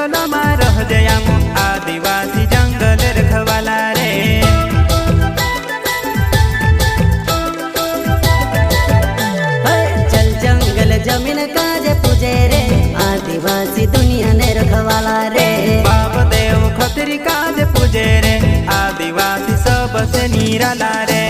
जंगल में रह जयाम आदिवासी जंगल रखवाला रे। चल जंगल जमीन काजे पूजे रे आदिवासी दुनिया ने रखवाला रे। बाप देव खतरी काज पूजे रे आदिवासी सबसे निराला रे।